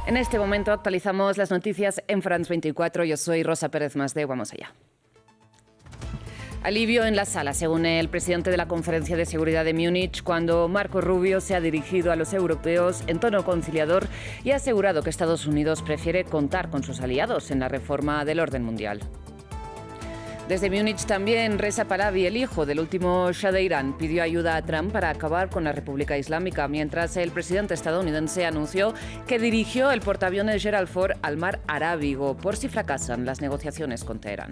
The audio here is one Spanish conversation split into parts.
En este momento actualizamos las noticias en France 24. Yo soy Rosa Pérez Masdeu. Vamos allá. Alivio en la sala, según el presidente de la Conferencia de Seguridad de Múnich, cuando Marco Rubio se ha dirigido a los europeos en tono conciliador y ha asegurado que Estados Unidos prefiere contar con sus aliados en la reforma del orden mundial. Desde Múnich también Reza Pahlavi, el hijo del último Shah de Irán, pidió ayuda a Trump para acabar con la República Islámica, mientras el presidente estadounidense anunció que dirigió el portaaviones Gerald Ford al mar Arábigo por si fracasan las negociaciones con Teherán.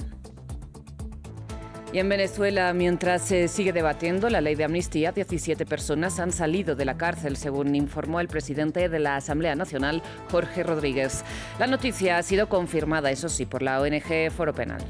Y en Venezuela, mientras se sigue debatiendo la ley de amnistía, 17 personas han salido de la cárcel, según informó el presidente de la Asamblea Nacional, Jorge Rodríguez. La noticia ha sido confirmada, eso sí, por la ONG Foro Penal.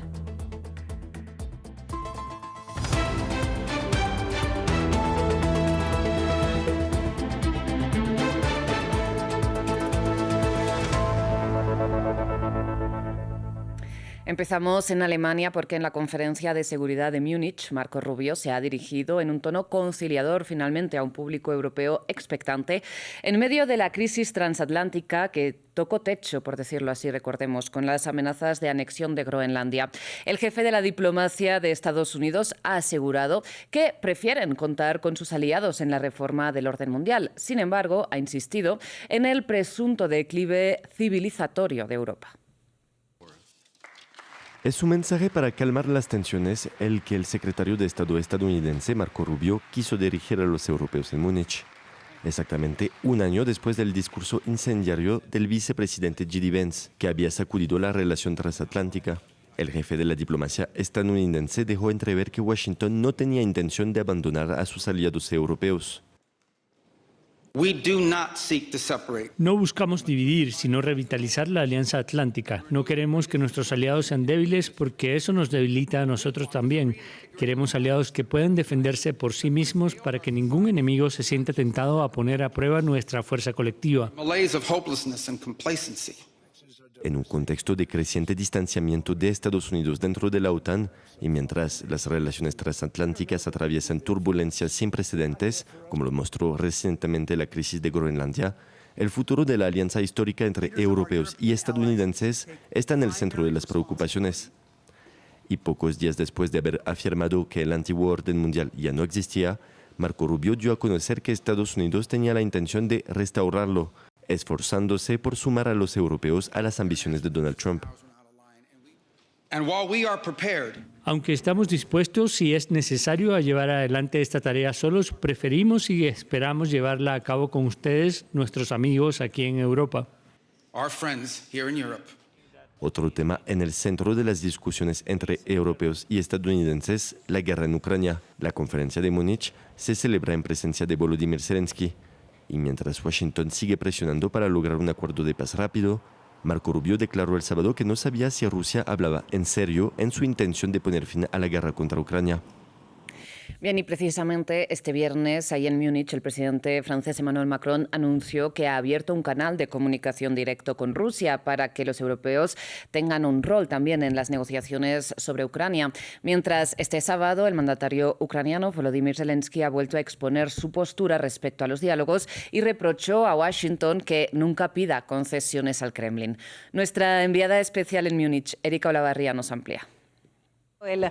Empezamos en Alemania porque en la Conferencia de Seguridad de Múnich, Marco Rubio se ha dirigido en un tono conciliador finalmente a un público europeo expectante en medio de la crisis transatlántica que tocó techo, por decirlo así, recordemos, con las amenazas de anexión de Groenlandia. El jefe de la diplomacia de Estados Unidos ha asegurado que prefieren contar con sus aliados en la reforma del orden mundial. Sin embargo, ha insistido en el presunto declive civilizatorio de Europa. Es un mensaje para calmar las tensiones el que el secretario de Estado estadounidense, Marco Rubio, quiso dirigir a los europeos en Múnich. Exactamente un año después del discurso incendiario del vicepresidente J.D. Vance, que había sacudido la relación transatlántica. El jefe de la diplomacia estadounidense dejó entrever que Washington no tenía intención de abandonar a sus aliados europeos. No buscamos dividir, sino revitalizar la Alianza Atlántica. No queremos que nuestros aliados sean débiles porque eso nos debilita a nosotros también. Queremos aliados que puedan defenderse por sí mismos para que ningún enemigo se sienta tentado a poner a prueba nuestra fuerza colectiva. En un contexto de creciente distanciamiento de Estados Unidos dentro de la OTAN y mientras las relaciones transatlánticas atraviesan turbulencias sin precedentes, como lo mostró recientemente la crisis de Groenlandia, el futuro de la alianza histórica entre europeos y estadounidenses está en el centro de las preocupaciones. Y pocos días después de haber afirmado que el antiguo orden mundial ya no existía, Marco Rubio dio a conocer que Estados Unidos tenía la intención de restaurarlo, esforzándose por sumar a los europeos a las ambiciones de Donald Trump. Aunque estamos dispuestos, si es necesario, a llevar adelante esta tarea solos, preferimos y esperamos llevarla a cabo con ustedes, nuestros amigos aquí en Europa. Otro tema en el centro de las discusiones entre europeos y estadounidenses, la guerra en Ucrania. La conferencia de Múnich se celebra en presencia de Volodymyr Zelensky. Y mientras Washington sigue presionando para lograr un acuerdo de paz rápido, Marco Rubio declaró el sábado que no sabía si Rusia hablaba en serio en su intención de poner fin a la guerra contra Ucrania. Bien, y precisamente este viernes, ahí en Múnich, el presidente francés Emmanuel Macron anunció que ha abierto un canal de comunicación directo con Rusia para que los europeos tengan un rol también en las negociaciones sobre Ucrania. Mientras este sábado, el mandatario ucraniano Volodymyr Zelensky ha vuelto a exponer su postura respecto a los diálogos y reprochó a Washington que nunca pida concesiones al Kremlin. Nuestra enviada especial en Múnich, Erika Olavarría, nos amplía. Él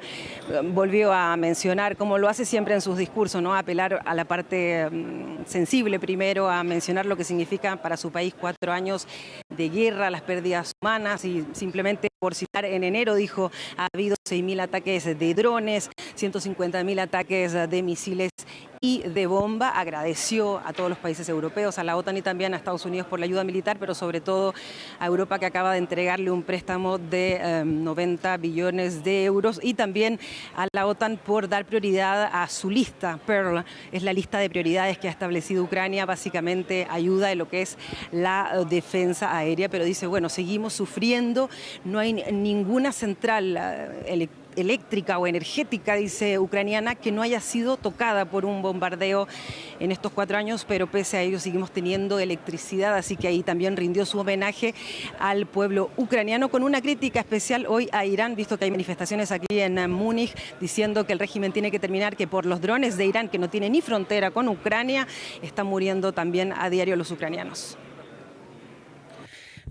volvió a mencionar, como lo hace siempre en sus discursos, ¿no? Apelar a la parte sensible primero, a mencionar lo que significa para su país 4 años de guerra, las pérdidas humanas y simplemente por citar, en enero dijo ha habido 6.000 ataques de drones, 150.000 ataques de misiles y de bomba. Agradeció a todos los países europeos, a la OTAN y también a Estados Unidos por la ayuda militar, pero sobre todo a Europa, que acaba de entregarle un préstamo de 90 billones de euros, y también a la OTAN por dar prioridad a su lista. Pearl es la lista de prioridades que ha establecido Ucrania, básicamente ayuda en lo que es la defensa aérea, pero dice, bueno, seguimos sufriendo, no hay ninguna central eléctrica o energética, dice, ucraniana, que no haya sido tocada por un bombardeo en estos 4 años, pero pese a ello seguimos teniendo electricidad, así que ahí también rindió su homenaje al pueblo ucraniano, con una crítica especial hoy a Irán, visto que hay manifestaciones aquí en Múnich diciendo que el régimen tiene que terminar, que por los drones de Irán, que no tiene ni frontera con Ucrania, están muriendo también a diario los ucranianos.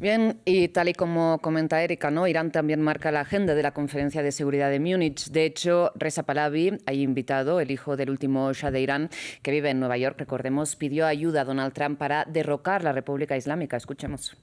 Bien, y tal y como comenta Erika, ¿no? Irán también marca la agenda de la Conferencia de Seguridad de Múnich. De hecho, Reza Pahlavi, ahí invitado, el hijo del último Shah de Irán, que vive en Nueva York, recordemos, pidió ayuda a Donald Trump para derrocar la República Islámica. Escuchemos.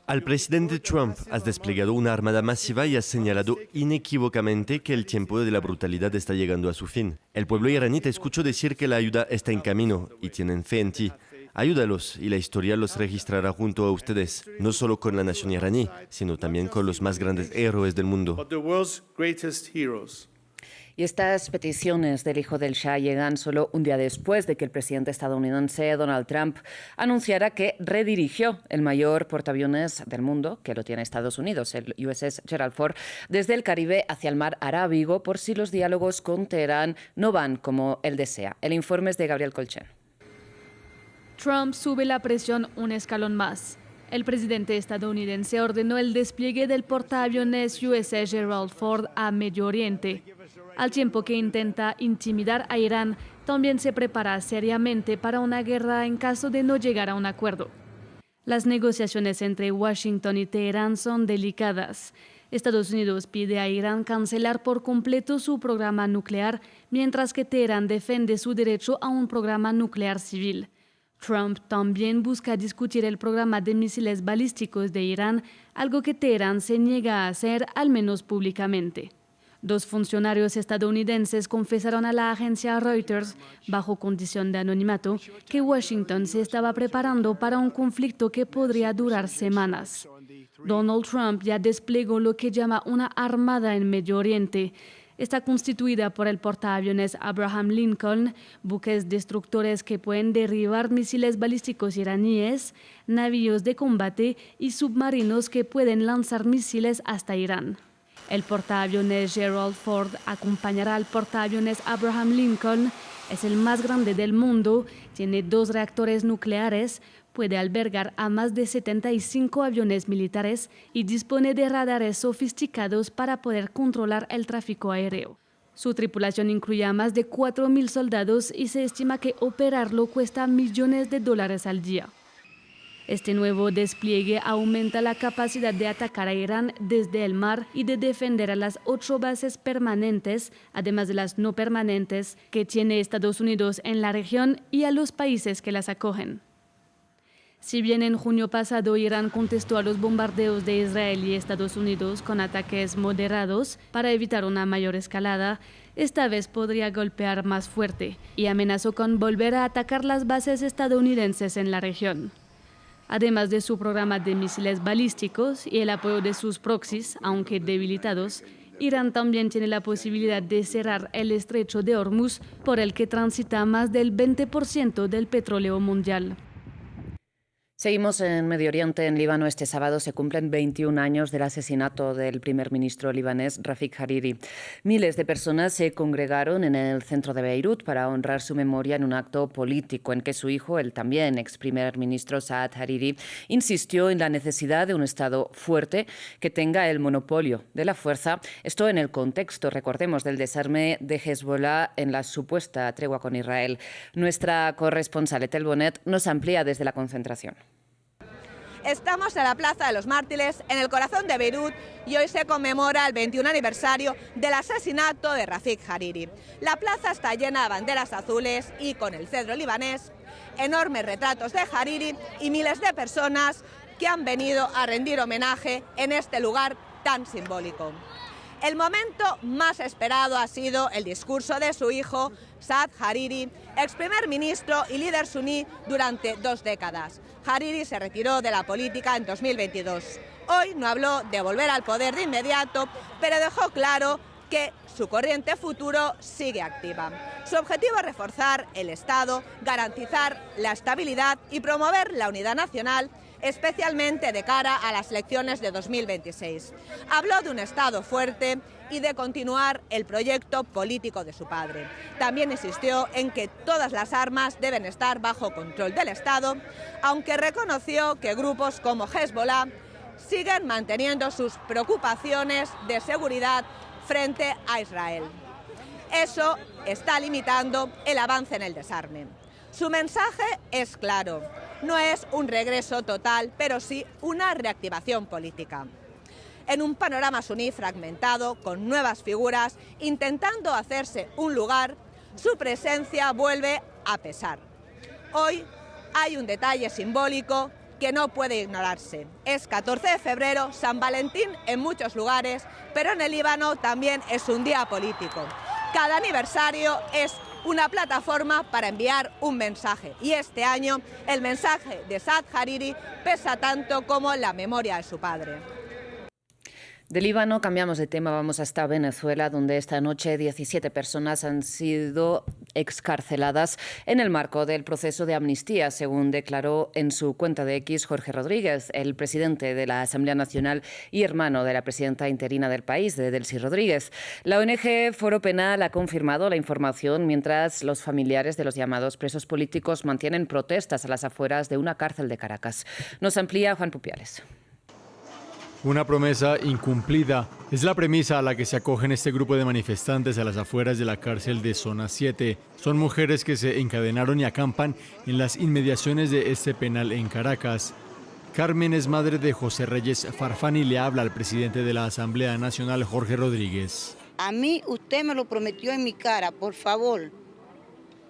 Al presidente Trump has desplegado una armada masiva y has señalado inequívocamente que el tiempo de la brutalidad está llegando a su fin. El pueblo iraní te escuchó decir que la ayuda está en camino y tienen fe en ti. Ayúdalos y la historia los registrará junto a ustedes, no solo con la nación iraní, sino también con los más grandes héroes del mundo. Y estas peticiones del hijo del Shah llegan solo un día después de que el presidente estadounidense Donald Trump anunciara que redirigió el mayor portaaviones del mundo, que lo tiene Estados Unidos, el USS Gerald Ford, desde el Caribe hacia el mar Arábigo, por si los diálogos con Teherán no van como él desea. El informe es de Gabriel Colchen. Trump sube la presión un escalón más. El presidente estadounidense ordenó el despliegue del portaaviones USS Gerald Ford a Medio Oriente. Al tiempo que intenta intimidar a Irán, también se prepara seriamente para una guerra en caso de no llegar a un acuerdo. Las negociaciones entre Washington y Teherán son delicadas. Estados Unidos pide a Irán cancelar por completo su programa nuclear, mientras que Teherán defiende su derecho a un programa nuclear civil. Trump también busca discutir el programa de misiles balísticos de Irán, algo que Teherán se niega a hacer, al menos públicamente. 2 funcionarios estadounidenses confesaron a la agencia Reuters, bajo condición de anonimato, que Washington se estaba preparando para un conflicto que podría durar semanas. Donald Trump ya desplegó lo que llama una armada en Medio Oriente. Está constituida por el portaaviones Abraham Lincoln, buques destructores que pueden derribar misiles balísticos iraníes, navíos de combate y submarinos que pueden lanzar misiles hasta Irán. El portaaviones Gerald Ford acompañará al portaaviones Abraham Lincoln. Es el más grande del mundo, tiene 2 reactores nucleares, puede albergar a más de 75 aviones militares y dispone de radares sofisticados para poder controlar el tráfico aéreo. Su tripulación incluye a más de 4.000 soldados y se estima que operarlo cuesta millones de dólares al día. Este nuevo despliegue aumenta la capacidad de atacar a Irán desde el mar y de defender a las 8 bases permanentes, además de las no permanentes, que tiene Estados Unidos en la región y a los países que las acogen. Si bien en junio pasado Irán contestó a los bombardeos de Israel y Estados Unidos con ataques moderados para evitar una mayor escalada, esta vez podría golpear más fuerte y amenazó con volver a atacar las bases estadounidenses en la región. Además de su programa de misiles balísticos y el apoyo de sus proxies, aunque debilitados, Irán también tiene la posibilidad de cerrar el estrecho de Hormuz, por el que transita más del 20% del petróleo mundial. Seguimos en Medio Oriente. En Líbano este sábado se cumplen 21 años del asesinato del primer ministro libanés Rafik Hariri. Miles de personas se congregaron en el centro de Beirut para honrar su memoria en un acto político en que su hijo, el también ex primer ministro Saad Hariri, insistió en la necesidad de un Estado fuerte que tenga el monopolio de la fuerza. Esto en el contexto, recordemos, del desarme de Hezbollah en la supuesta tregua con Israel. Nuestra corresponsal Etel Bonet nos amplía desde la concentración. Estamos en la Plaza de los Mártires, en el corazón de Beirut, y hoy se conmemora el 21 aniversario del asesinato de Rafik Hariri. La plaza está llena de banderas azules y con el cedro libanés, enormes retratos de Hariri y miles de personas que han venido a rendir homenaje en este lugar tan simbólico. El momento más esperado ha sido el discurso de su hijo, Saad Hariri, ex primer ministro y líder suní durante 2 décadas. Hariri se retiró de la política en 2022. Hoy no habló de volver al poder de inmediato, pero dejó claro que su corriente futuro sigue activa. Su objetivo es reforzar el Estado, garantizar la estabilidad y promover la unidad nacional, especialmente de cara a las elecciones de 2026. Habló de un Estado fuerte y de continuar el proyecto político de su padre. También insistió en que todas las armas deben estar bajo control del Estado, aunque reconoció que grupos como Hezbollah siguen manteniendo sus preocupaciones de seguridad frente a Israel. Eso está limitando el avance en el desarme. Su mensaje es claro: no es un regreso total, pero sí una reactivación política. En un panorama suní fragmentado, con nuevas figuras, intentando hacerse un lugar, su presencia vuelve a pesar. Hoy hay un detalle simbólico que no puede ignorarse. Es 14 de febrero, San Valentín en muchos lugares, pero en el Líbano también es un día político. Cada aniversario es una plataforma para enviar un mensaje, y este año el mensaje de Saad Hariri pesa tanto como la memoria de su padre. De Líbano cambiamos de tema, vamos hasta Venezuela, donde esta noche 17 personas han sido excarceladas en el marco del proceso de amnistía, según declaró en su cuenta de X Jorge Rodríguez, el presidente de la Asamblea Nacional y hermano de la presidenta interina del país, de Delcy Rodríguez. La ONG Foro Penal ha confirmado la información, mientras los familiares de los llamados presos políticos mantienen protestas a las afueras de una cárcel de Caracas. Nos amplía Juan Pupiales. Una promesa incumplida es la premisa a la que se acogen este grupo de manifestantes a las afueras de la cárcel de Zona 7. Son mujeres que se encadenaron y acampan en las inmediaciones de este penal en Caracas. Carmen es madre de José Reyes Farfán y le habla al presidente de la Asamblea Nacional, Jorge Rodríguez. A mí usted me lo prometió en mi cara, por favor,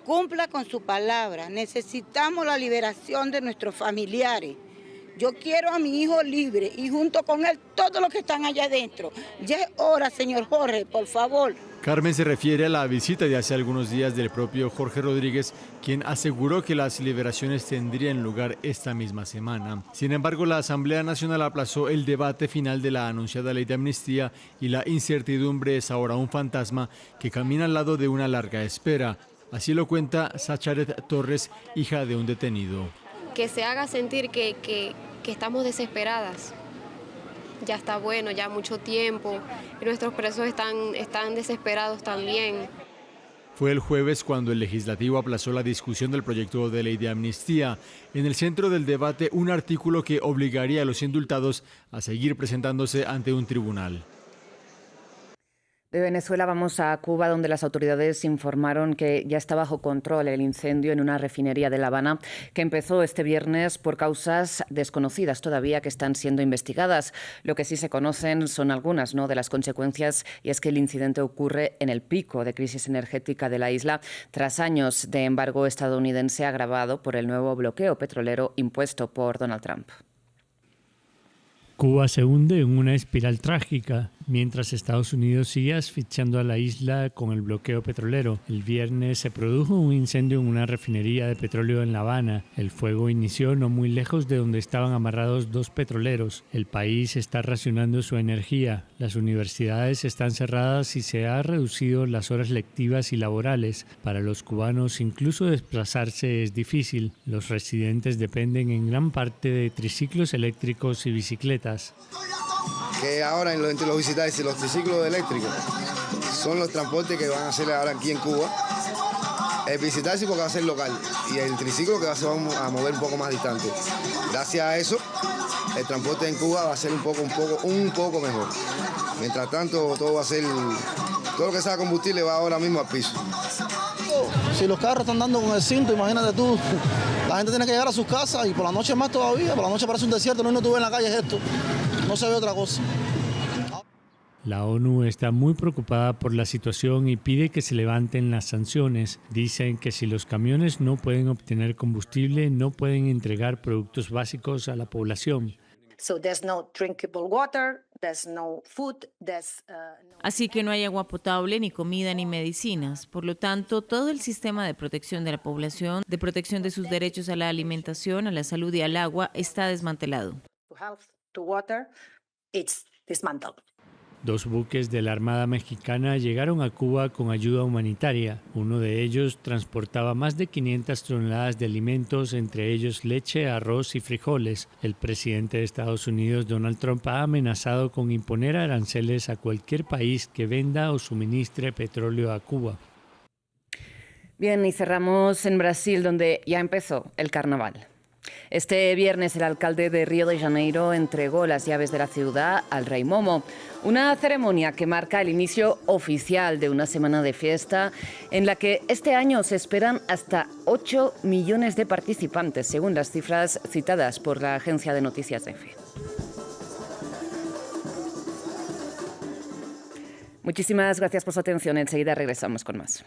cumpla con su palabra. Necesitamos la liberación de nuestros familiares. Yo quiero a mi hijo libre y junto con él todos los que están allá adentro. Ya es hora, señor Jorge, por favor. Carmen se refiere a la visita de hace algunos días del propio Jorge Rodríguez, quien aseguró que las liberaciones tendrían lugar esta misma semana. Sin embargo, la Asamblea Nacional aplazó el debate final de la anunciada ley de amnistía y la incertidumbre es ahora un fantasma que camina al lado de una larga espera. Así lo cuenta Sacharet Torres, hija de un detenido. Que se haga sentir que estamos desesperadas. Ya está bueno, ya mucho tiempo, y nuestros presos están desesperados también. Fue el jueves cuando el legislativo aplazó la discusión del proyecto de ley de amnistía. En el centro del debate, un artículo que obligaría a los indultados a seguir presentándose ante un tribunal. De Venezuela vamos a Cuba, donde las autoridades informaron que ya está bajo control el incendio en una refinería de La Habana que empezó este viernes por causas desconocidas todavía que están siendo investigadas. Lo que sí se conocen son algunas, de las consecuencias, y es que el incidente ocurre en el pico de crisis energética de la isla tras años de embargo estadounidense agravado por el nuevo bloqueo petrolero impuesto por Donald Trump. Cuba se hunde en una espiral trágica, mientras Estados Unidos sigue asfixiando a la isla con el bloqueo petrolero. El viernes se produjo un incendio en una refinería de petróleo en La Habana. El fuego inició no muy lejos de donde estaban amarrados 2 petroleros. El país está racionando su energía, las universidades están cerradas y se han reducido las horas lectivas y laborales. Para los cubanos, incluso desplazarse es difícil. Los residentes dependen en gran parte de triciclos eléctricos y bicicletas. Que ahora entre los visitantes y los triciclos eléctricos son los transportes que van a hacer ahora aquí en Cuba. El visitaxi porque va a ser local y el triciclo que se va a mover un poco más distante. Gracias a eso, el transporte en Cuba va a ser un poco mejor. Mientras tanto, todo lo que sea combustible va ahora mismo al piso. Si los carros están dando con el cinto, imagínate tú, la gente tiene que llegar a sus casas y por la noche más todavía, por la noche parece un desierto, no tú ves en la calle es esto, no se ve otra cosa. La ONU está muy preocupada por la situación y pide que se levanten las sanciones. Dicen que si los camiones no pueden obtener combustible, no pueden entregar productos básicos a la población. Así que no hay agua potable, ni comida, ni medicinas. Por lo tanto, todo el sistema de protección de la población, de protección de sus derechos a la alimentación, a la salud y al agua, está desmantelado. 2 buques de la Armada Mexicana llegaron a Cuba con ayuda humanitaria. Uno de ellos transportaba más de 500 toneladas de alimentos, entre ellos leche, arroz y frijoles. El presidente de Estados Unidos, Donald Trump, ha amenazado con imponer aranceles a cualquier país que venda o suministre petróleo a Cuba. Bien, y cerramos en Brasil, donde ya empezó el carnaval. Este viernes el alcalde de Río de Janeiro entregó las llaves de la ciudad al rey Momo, una ceremonia que marca el inicio oficial de una semana de fiesta en la que este año se esperan hasta 8 millones de participantes, según las cifras citadas por la agencia de noticias EFE. Muchísimas gracias por su atención. Enseguida regresamos con más.